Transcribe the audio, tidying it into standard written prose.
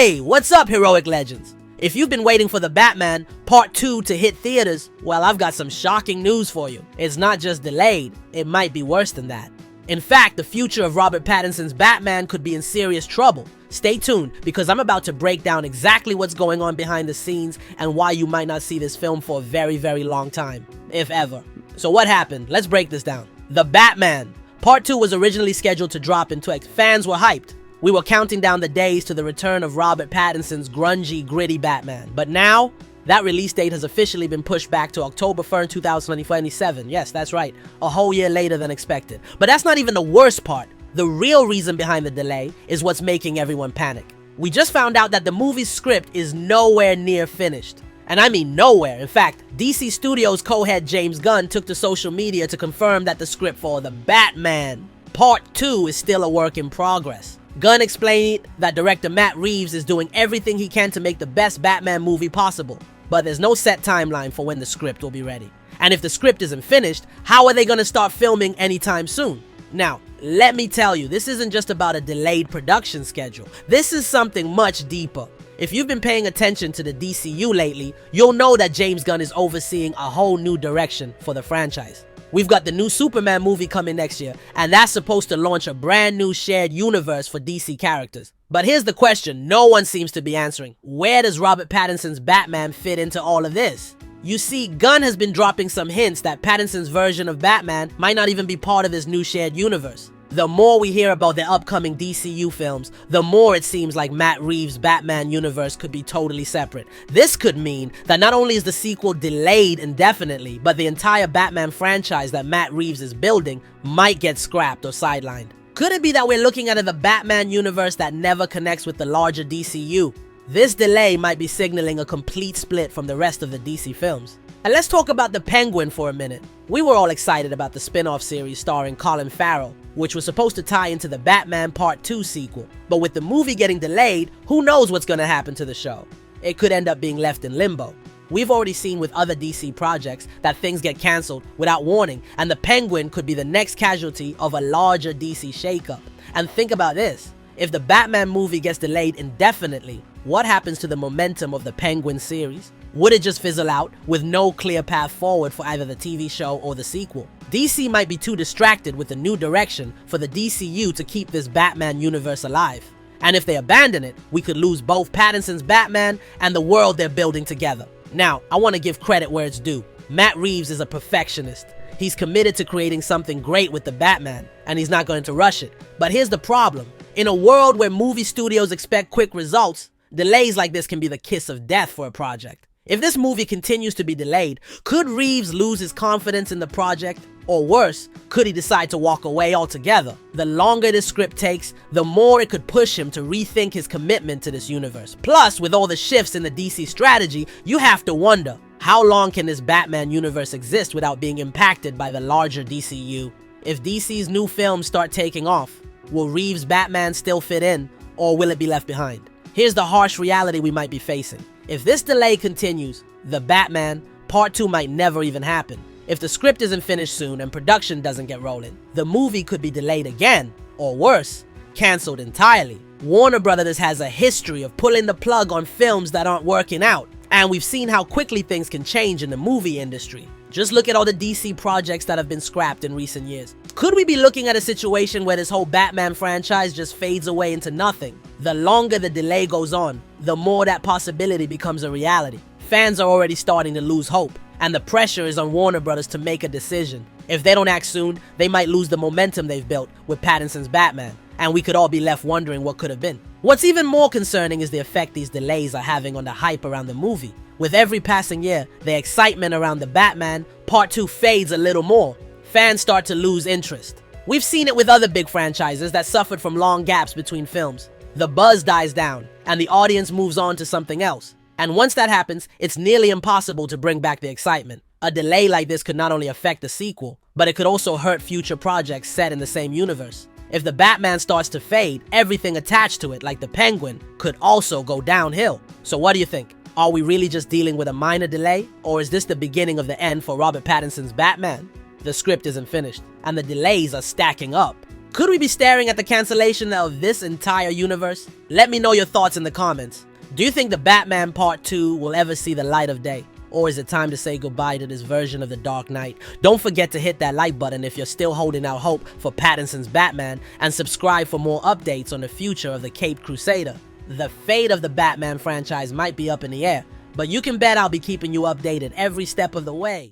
Hey, what's up, heroic legends? If you've been waiting for The Batman Part 2 to hit theaters, well, I've got some shocking news for you. It's not just delayed, it might be worse than that. In fact, the future of Robert Pattinson's Batman could be in serious trouble. Stay tuned, because I'm about to break down exactly what's going on behind the scenes and why you might not see this film for a very, very long time, if ever. So what happened? Let's break this down. The Batman Part 2 was originally scheduled to drop in 2020. Fans were hyped. We were counting down the days to the return of Robert Pattinson's grungy, gritty Batman. But now, that release date has officially been pushed back to October 1st, 2027. Yes, that's right. A whole year later than expected. But that's not even the worst part. The real reason behind the delay is what's making everyone panic. We just found out that the movie's script is nowhere near finished. And I mean nowhere. In fact, DC Studios co-head James Gunn took to social media to confirm that the script for The Batman Part 2 is still a work in progress. Gunn explained that director Matt Reeves is doing everything he can to make the best Batman movie possible, but there's no set timeline for when the script will be ready. And if the script isn't finished, how are they going to start filming anytime soon? Now, let me tell you, this isn't just about a delayed production schedule. This is something much deeper. If you've been paying attention to the DCU lately, you'll know that James Gunn is overseeing a whole new direction for the franchise. We've got the new Superman movie coming next year, and that's supposed to launch a brand new shared universe for DC characters. But here's the question no one seems to be answering. Where does Robert Pattinson's Batman fit into all of this? You see, Gunn has been dropping some hints that Pattinson's version of Batman might not even be part of his new shared universe. The more we hear about the upcoming DCU films, the more it seems like Matt Reeves' Batman universe could be totally separate. This could mean that not only is the sequel delayed indefinitely, but the entire Batman franchise that Matt Reeves is building might get scrapped or sidelined. Could it be that we're looking at the Batman universe that never connects with the larger DCU? This delay might be signaling a complete split from the rest of the DC films. And let's talk about the Penguin for a minute. We were all excited about the spin-off series starring Colin Farrell, which was supposed to tie into the Batman Part 2 sequel. But with the movie getting delayed, who knows what's gonna happen to the show? It could end up being left in limbo. We've already seen with other DC projects that things get cancelled without warning, and the Penguin could be the next casualty of a larger DC shakeup. And think about this. If the Batman movie gets delayed indefinitely, what happens to the momentum of the Penguin series? Would it just fizzle out with no clear path forward for either the TV show or the sequel? DC might be too distracted with the new direction for the DCU to keep this Batman universe alive. And if they abandon it, we could lose both Pattinson's Batman and the world they're building together. Now, I want to give credit where it's due. Matt Reeves is a perfectionist. He's committed to creating something great with the Batman, and he's not going to rush it. But here's the problem. In a world where movie studios expect quick results, delays like this can be the kiss of death for a project. If this movie continues to be delayed, could Reeves lose his confidence in the project? Or worse, could he decide to walk away altogether? The longer this script takes, the more it could push him to rethink his commitment to this universe. Plus, with all the shifts in the DC strategy, you have to wonder, how long can this Batman universe exist without being impacted by the larger DCU? If DC's new films start taking off, will Reeves' Batman still fit in, or will it be left behind? Here's the harsh reality we might be facing. If this delay continues, The Batman Part 2 might never even happen. If the script isn't finished soon and production doesn't get rolling, the movie could be delayed again, or worse, cancelled entirely. Warner Brothers has a history of pulling the plug on films that aren't working out, and we've seen how quickly things can change in the movie industry. Just look at all the DC projects that have been scrapped in recent years. Could we be looking at a situation where this whole Batman franchise just fades away into nothing? The longer the delay goes on, the more that possibility becomes a reality. Fans are already starting to lose hope, and the pressure is on Warner Brothers to make a decision. If they don't act soon, they might lose the momentum they've built with Pattinson's Batman, and we could all be left wondering what could have been. What's even more concerning is the effect these delays are having on the hype around the movie. With every passing year, the excitement around the Batman Part 2 fades a little more. Fans start to lose interest. We've seen it with other big franchises that suffered from long gaps between films. The buzz dies down, and the audience moves on to something else. And once that happens, it's nearly impossible to bring back the excitement. A delay like this could not only affect the sequel, but it could also hurt future projects set in the same universe. If the Batman starts to fade, everything attached to it, like the Penguin, could also go downhill. So what do you think? Are we really just dealing with a minor delay? Or is this the beginning of the end for Robert Pattinson's Batman? The script isn't finished, and the delays are stacking up. Could we be staring at the cancellation of this entire universe? Let me know your thoughts in the comments. Do you think the Batman Part 2 will ever see the light of day? Or is it time to say goodbye to this version of the Dark Knight? Don't forget to hit that like button if you're still holding out hope for Pattinson's Batman, and subscribe for more updates on the future of the Caped Crusader. The fate of the Batman franchise might be up in the air, but you can bet I'll be keeping you updated every step of the way.